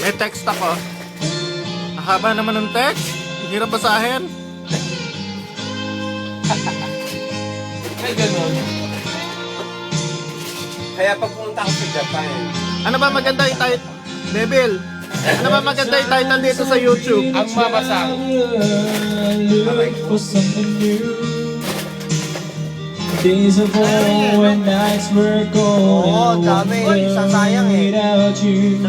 May text ako. Haba naman ng text. Hirap basahin. May ganun. Kaya pag pumunta ako sa Japan, Ano ba maganda yung title? Devil. Ano ba maganda yung title dito sa YouTube? ang mabasa. Look for something new. Days of old when nights were cold dami. Sasayang eh. without you.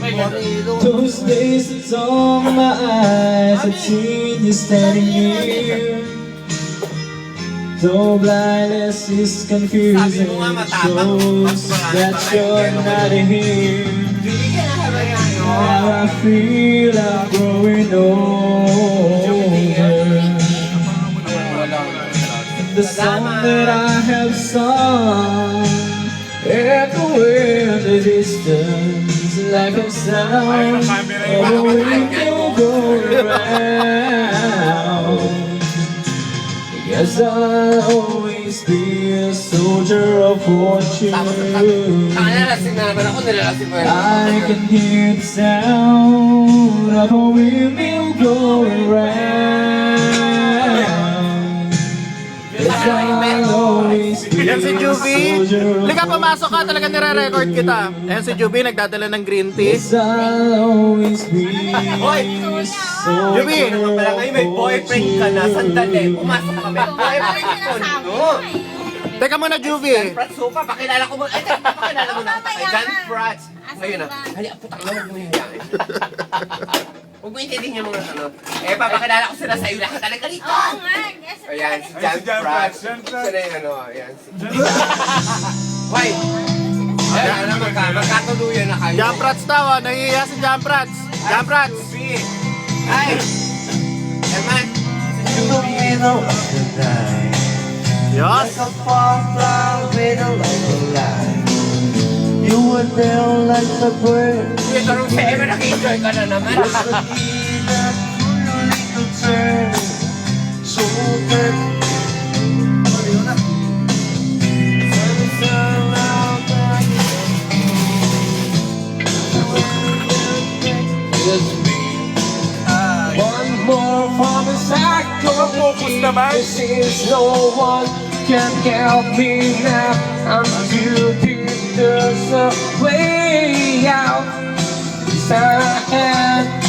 May ganun. Those days it's on my eyes, I've seen you standing near. Though blindness is confusing, shows that you're not here. Now I feel I'm growing older. The song that I have sung echo in the distance like a sound of a wheel going round. Yes, I'll always be a soldier of fortune. Nalalasing na naman ako, nalalasing ko I can hear the sound of a windmill going round. Yes, I'll always be Yan si a Juby. soldier of Liga, pumasok ka. Talaga nire-record kita. Yan si Juby, nagdadala ng green tea. Yes, I'll always be Hoy! a Juby! soldier Pala ngayon may of boyfriend ka na, sandali, pumasok ka, may boyfriend ko, no? Teka muna, Juby. John Prats Sopa, pakilala ko mo, ay, pakilala mo na kita kay John Prats. Ngayon na, hali, putang na, huwag mo hihiyain. Huwag mo intindihin yung mga ano. Eh, papakilala ko sila sa iyo lahat talaga dito. Oo nga. Yes. Ayan, si John Prats. Sila yung ano, ayan. Hoy! Ayan, alam mo ka, magkatuluyan na kayo. Jamprats daw, oh. Nahihiya si Jamprats. Jamprats. Juby! Ay! Eman! Si Juby! Yes. You were there like the bird. Uy, karong sa Eman, nag-enjoy ka na naman. So that one more from the sacrifice. This is no one can help me now. Until there's a way out. I had